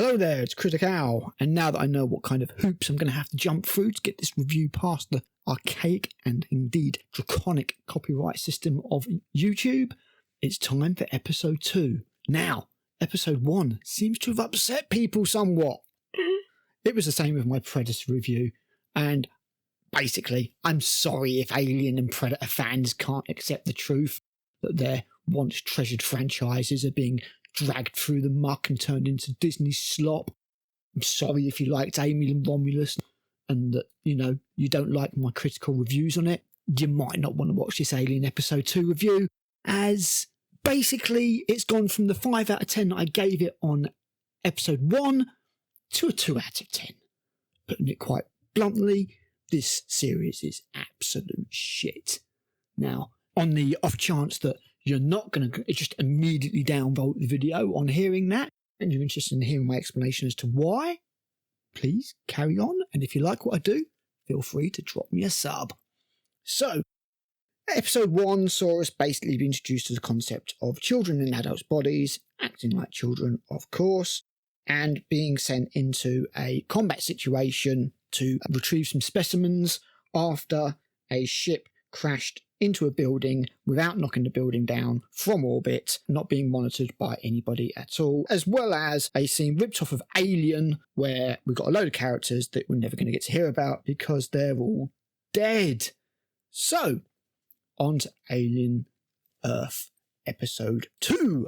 Hello there, it's Critic, and now that I know what kind of hoops I'm going to have to jump through to get this review past the archaic and indeed draconic copyright system of YouTube, it's time for episode 2. Now, episode 1 seems to have upset people somewhat. It was the same with my Predator review, and basically, I'm sorry if Alien and Predator fans can't accept the truth that their once treasured franchises are being dragged through the muck and turned into Disney slop. I'm sorry if you liked Alien Romulus and that, you don't like my critical reviews on it. You might not want to watch this Alien episode 2 review, as basically it's gone from the 5 out of 10 that I gave it on episode 1 to a 2 out of 10. Putting it quite bluntly, this series is absolute shit. Now, on the off chance that you're not going to just immediately downvote the video on hearing that, and you're interested in hearing my explanation as to why, please carry on. And if you like what I do, feel free to drop me a sub. So, episode 1 saw us basically be introduced to the concept of children in adults' bodies, acting like children, of course, and being sent into a combat situation to retrieve some specimens after a ship crashed into a building without knocking the building down from orbit, not being monitored by anybody at all, as well as a scene ripped off of Alien where we've got a load of characters that we're never going to get to hear about because they're all dead. So, on to Alien Earth episode 2.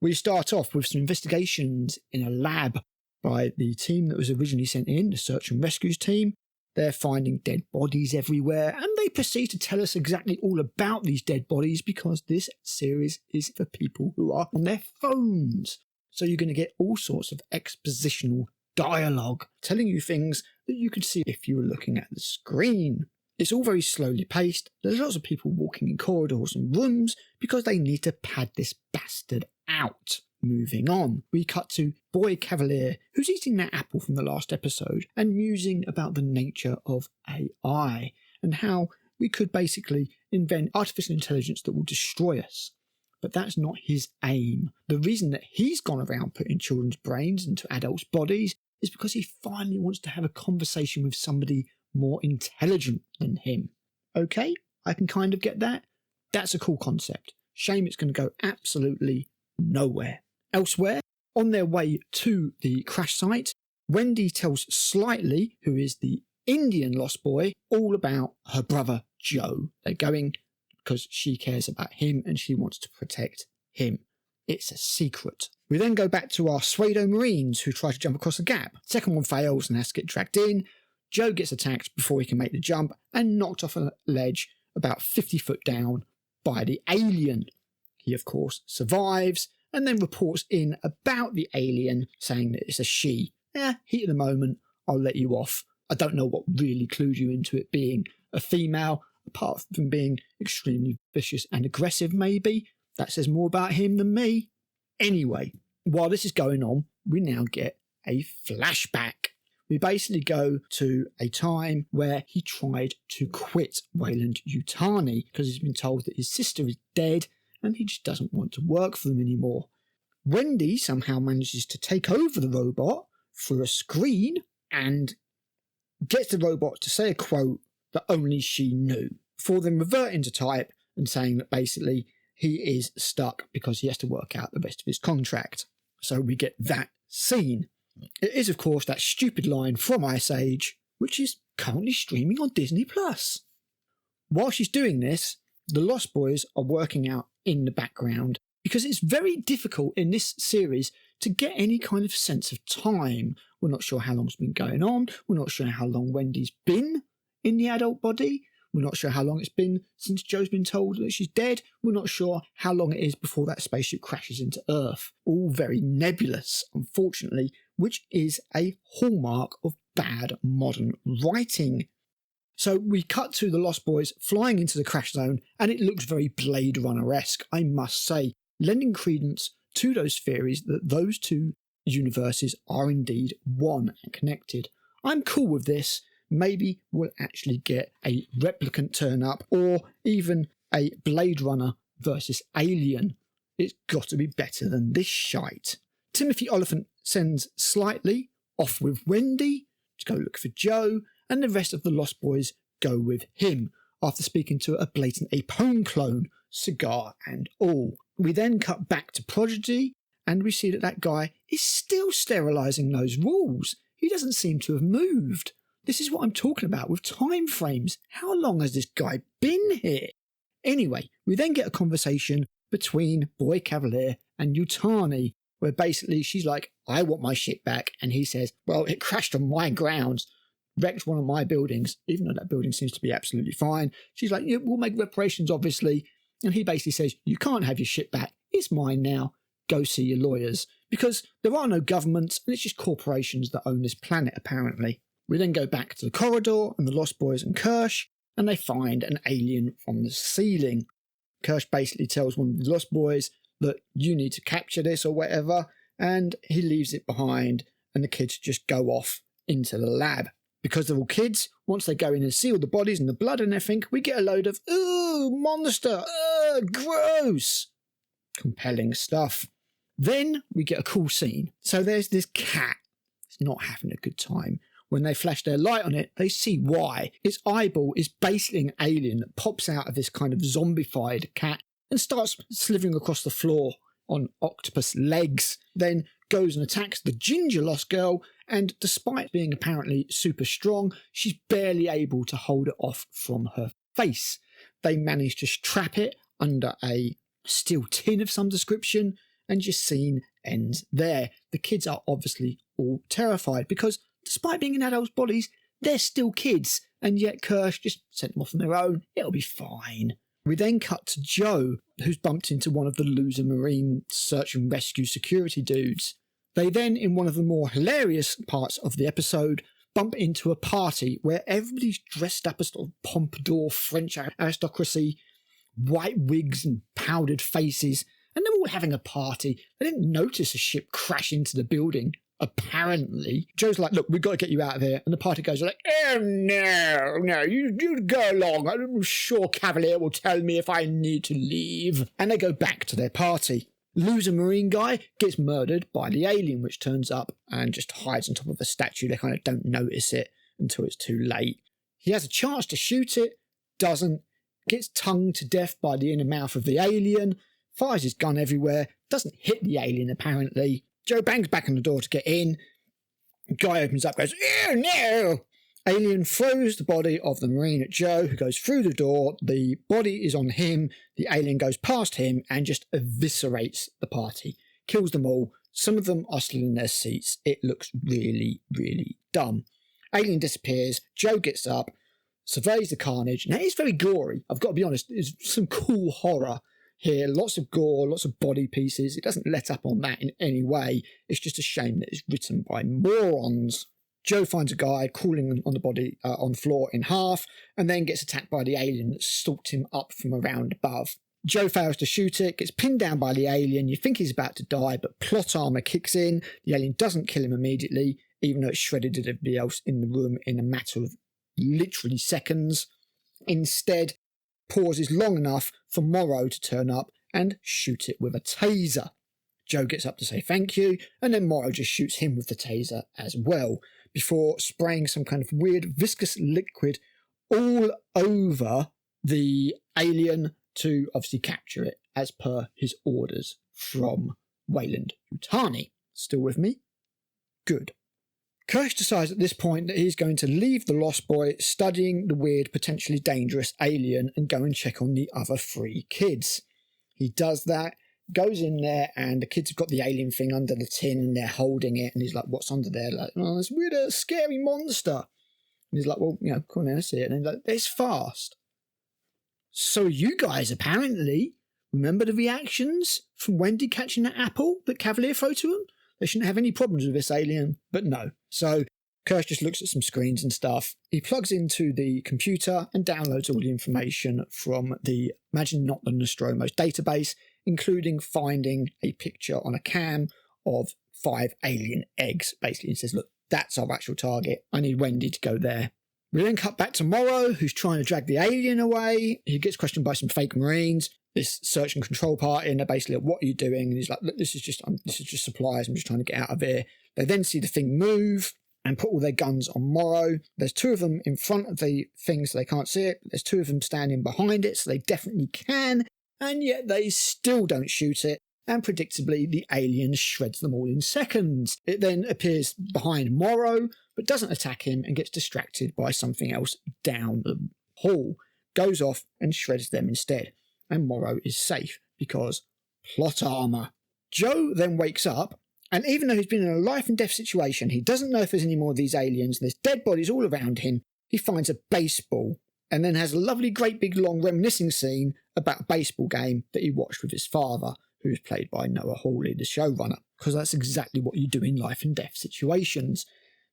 We start off with some investigations in a lab by the team that was originally sent in, the search and rescues team. They're finding dead bodies everywhere, and they proceed to tell us exactly all about these dead bodies because this series is for people who are on their phones. So you're going to get all sorts of expositional dialogue telling you things that you could see if you were looking at the screen. It's all very slowly paced. There's lots of people walking in corridors and rooms because they need to pad this bastard out. Moving on, we cut to Boy Cavalier, who's eating that apple from the last episode and musing about the nature of AI and how we could basically invent artificial intelligence that will destroy us. But that's not his aim. The reason that he's gone around putting children's brains into adults' bodies is because he finally wants to have a conversation with somebody more intelligent than him. Okay, I can kind of get that. That's a cool concept. Shame it's going to go absolutely nowhere. Elsewhere, on their way to the crash site, Wendy tells Slightly, who is the Indian lost boy, all about her brother Joe. They're going because she cares about him and she wants to protect him. It's a secret. We then go back to our Pseudo Marines who try to jump across the gap. Second one fails and has to get dragged in. Joe gets attacked before he can make the jump and knocked off a ledge about 50 foot down by the alien. He, of course, survives and then reports in about the alien, saying that it's a she. Heat of the moment, I'll let you off. I don't know what really clued you into it being a female, apart from being extremely vicious and aggressive, maybe. That says more about him than me. Anyway, while this is going on, we now get a flashback. We basically go to a time where he tried to quit Weyland-Yutani because he's been told that his sister is dead and he just doesn't want to work for them anymore. Wendy somehow manages to take over the robot through a screen and gets the robot to say a quote that only she knew, before then reverting to type and saying that basically he is stuck because he has to work out the rest of his contract. So we get that scene. It is, of course, that stupid line from Ice Age, which is currently streaming on Disney+. While she's doing this, the Lost Boys are working out in the background because it's very difficult in this series to get any kind of sense of time. We're not sure how long it's been going on. We're not sure how long Wendy's been in the adult body. We're not sure how long it's been since Joe's been told that she's dead. We're not sure how long it is before that spaceship crashes into Earth. All very nebulous, unfortunately, which is a hallmark of bad modern writing. So we cut to the Lost Boys flying into the crash zone, and it looks very Blade Runner-esque, I must say, lending credence to those theories that those two universes are indeed one and connected. I'm cool with this. Maybe we'll actually get a replicant turn up, or even a Blade Runner versus Alien. It's got to be better than this shite. Timothy Oliphant sends Slightly off with Wendy to go look for Joe, and the rest of the Lost Boys go with him after speaking to a blatant Apone clone, cigar and all. We then cut back to Prodigy, and we see that guy is still sterilising those rules. He doesn't seem to have moved. This is what I'm talking about with time frames. How long has this guy been here? Anyway, we then get a conversation between Boy Cavalier and Yutani, where basically she's like, I want my ship back. And he says, well, it crashed on my grounds, wrecked one of my buildings, even though that building seems to be absolutely fine. She's like, yeah, we'll make reparations, obviously. And he basically says, you can't have your ship back. It's mine now. Go see your lawyers. Because there are no governments, and it's just corporations that own this planet, apparently. We then go back to the corridor and the Lost Boys and Kirsch, and they find an alien from the ceiling. Kirsch basically tells one of the Lost Boys that you need to capture this or whatever, and he leaves it behind, and the kids just go off into the lab. Because they're all kids, once they go in and see all the bodies and the blood and everything, we get a load of, ooh, monster, gross. Compelling stuff. Then we get a cool scene. So there's this cat. It's not having a good time. When they flash their light on it, they see why. Its eyeball is basically an alien that pops out of this kind of zombified cat and starts slithering across the floor on octopus legs. Then goes and attacks the ginger Lost Girl, and despite being apparently super strong, she's barely able to hold it off from her face. They manage to trap it under a steel tin of some description, and your scene ends there. The kids are obviously all terrified because despite being in adults' bodies, they're still kids, and yet Kirsch just sent them off on their own. It'll be fine. We then cut to Joe, who's bumped into one of the loser Marine search and rescue security dudes. They then, in one of the more hilarious parts of the episode, bump into a party where everybody's dressed up as sort of pompadour French aristocracy, white wigs and powdered faces, and they're all having a party. They didn't notice a ship crash into the building, apparently. Joe's like, look, we've got to get you out of here. And the party goes like, oh, no, you go along. I'm sure Cavalier will tell me if I need to leave. And they go back to their party. Loser Marine guy gets murdered by the alien, which turns up and just hides on top of a statue. They kind of don't notice it until it's too late. He has a chance to shoot it, doesn't, gets tongued to death by the inner mouth of the alien, fires his gun everywhere, doesn't hit the alien apparently. Joe bangs back on the door to get in. Guy opens up, goes, oh no! Alien throws the body of the Marine at Joe, who goes through the door. The body is on him. The alien goes past him and just eviscerates the party. Kills them all. Some of them are still in their seats. It looks really, really dumb. Alien disappears. Joe gets up, surveys the carnage. Now, it's very gory. I've got to be honest. There's some cool horror here. Lots of gore, lots of body pieces. It doesn't let up on that in any way. It's just a shame that it's written by morons. Joe finds a guy crawling on the body on the floor in half, and then gets attacked by the alien that stalked him up from around above. Joe fails to shoot it, gets pinned down by the alien. You think he's about to die, but plot armor kicks in. The alien doesn't kill him immediately, even though it shredded everybody else in the room in a matter of literally seconds. Instead, pauses long enough for Morrow to turn up and shoot it with a taser. Joe gets up to say thank you, and then Morrow just shoots him with the taser as well, before spraying some kind of weird viscous liquid all over the alien to obviously capture it as per his orders from Wayland Yutani. Still with me? Good. Kirsch decides at this point that he's going to leave the Lost Boy studying the weird, potentially dangerous alien and go and check on the other 3 kids. He does that, goes in there, and the kids have got the alien thing under the tin and they're holding it, and he's like, what's under there? Like, oh, this weird, scary monster. And he's like, well, come on, let's see it. And he's like, it's fast. So you guys apparently remember the reactions from Wendy catching that apple that Cavalier threw to him? They shouldn't have any problems with this alien, but no. So Kirsch just looks at some screens and stuff. He plugs into the computer and downloads all the information from the Imagine Not the Nostromo's database, including finding a picture on a cam of 5 alien eggs. Basically, he says, look, that's our actual target. I need Wendy to go there. We then cut back to Morrow, who's trying to drag the alien away. He gets questioned by some fake Marines. this search and control party, and they're basically like, what are you doing? And he's like, look, this is just supplies. I'm just trying to get out of here. They then see the thing move and put all their guns on Morrow. There's 2 of them in front of the thing so they can't see it. There's 2 of them standing behind it so they definitely can. And yet they still don't shoot it. And predictably, the alien shreds them all in seconds. It then appears behind Morrow, but doesn't attack him and gets distracted by something else down the hall. Goes off and shreds them instead. And Morrow is safe because plot armour. Joe then wakes up, and even though he's been in a life and death situation, he doesn't know if there's any more of these aliens, and there's dead bodies all around him. He finds a baseball, and then has a lovely, great, big, long reminiscing scene about a baseball game that he watched with his father, who was played by Noah Hawley, the showrunner, because that's exactly what you do in life and death situations.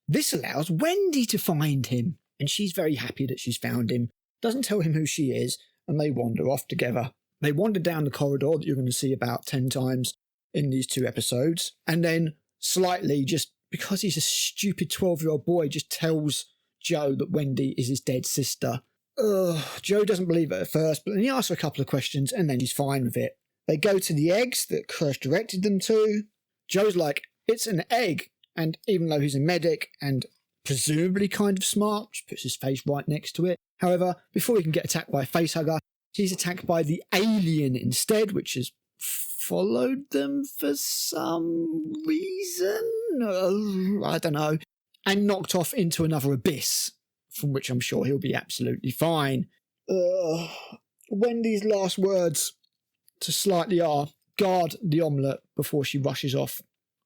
This allows Wendy to find him, and she's very happy that she's found him, doesn't tell him who she is, and they wander off together. They wander down the corridor that you're going to see about 10 times in these 2 episodes, and then slightly, just because he's a stupid 12-year-old boy, just tells Joe that Wendy is his dead sister. Joe doesn't believe it at first, but then he asks her a couple of questions, and then he's fine with it. They go to the eggs that Kirsch directed them to. Joe's like, it's an egg, and even though he's a medic and presumably kind of smart, just puts his face right next to it. However, before he can get attacked by a facehugger, he's attacked by the alien instead, which has followed them for some reason. I don't know. And knocked off into another abyss, from which I'm sure he'll be absolutely fine. Wendy's last words to Slightly are, guard the omelette before she rushes off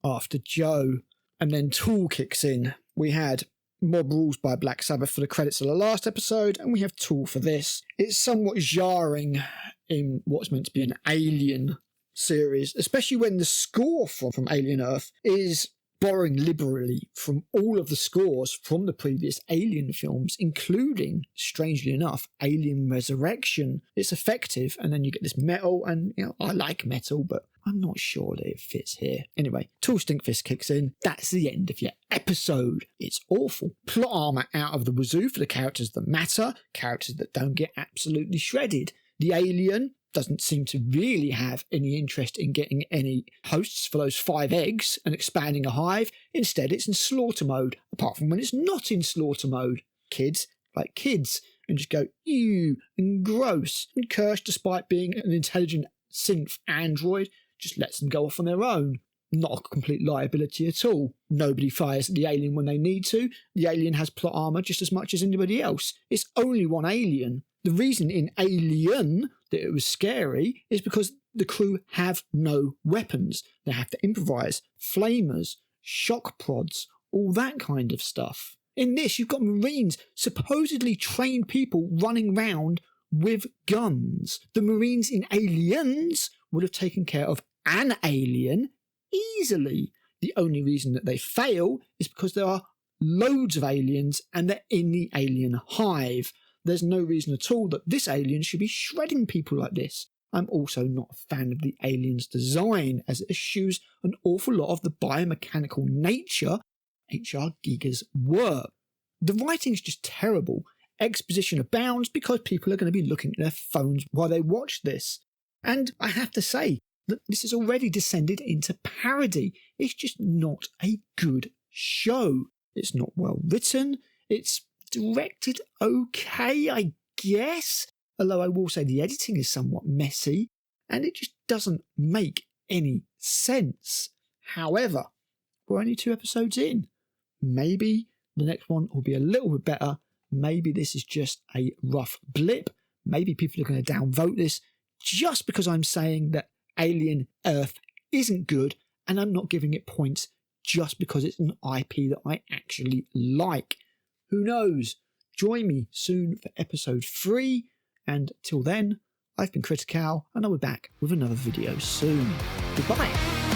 after Joe. And then Tool kicks in. We had Mob Rules by Black Sabbath for the credits of the last episode, and we have Tool for this. It's somewhat jarring in what's meant to be an Alien series, especially when the score from Alien Earth is borrowing liberally from all of the scores from the previous Alien films, including, strangely enough, Alien Resurrection. It's effective, and then you get this metal, and I like metal, but I'm not sure that it fits here. Anyway, Tool Stinkfist kicks in. That's the end of your episode. It's awful. Plot armour out of the wazoo for the characters that matter, characters that don't get absolutely shredded. The alien doesn't seem to really have any interest in getting any hosts for those 5 eggs and expanding a hive. Instead, it's in slaughter mode, apart from when it's not in slaughter mode. Kids like kids and just go, ew, and gross. And Kirsch, despite being an intelligent synth android, just lets them go off on their own. Not a complete liability at all. Nobody fires at the alien when they need to. The alien has plot armour just as much as anybody else. It's only one alien. The reason in Alien that it was scary is because the crew have no weapons. They have to improvise. Flamers, shock prods, all that kind of stuff. In this, you've got Marines, supposedly trained people running around with guns. The Marines in Aliens would have taken care of an alien easily. The only reason that they fail is because there are loads of aliens and they're in the alien hive. There's no reason at all that this alien should be shredding people like this. I'm also not a fan of the alien's design, as it eschews an awful lot of the biomechanical nature H.R. Giger's work. The writing's just terrible. Exposition abounds because people are going to be looking at their phones while they watch this. And I have to say that this has already descended into parody. It's just not a good show. It's not well written. It's directed okay, I guess. Although I will say the editing is somewhat messy and it just doesn't make any sense. However, we're only 2 episodes in. Maybe the next one will be a little bit better. Maybe this is just a rough blip. Maybe people are going to downvote this just because I'm saying that Alien Earth isn't good and I'm not giving it points just because it's an IP that I actually like. Who knows? Join me soon for episode 3. And till then, I've been Critic, and I'll be back with another video soon. Goodbye.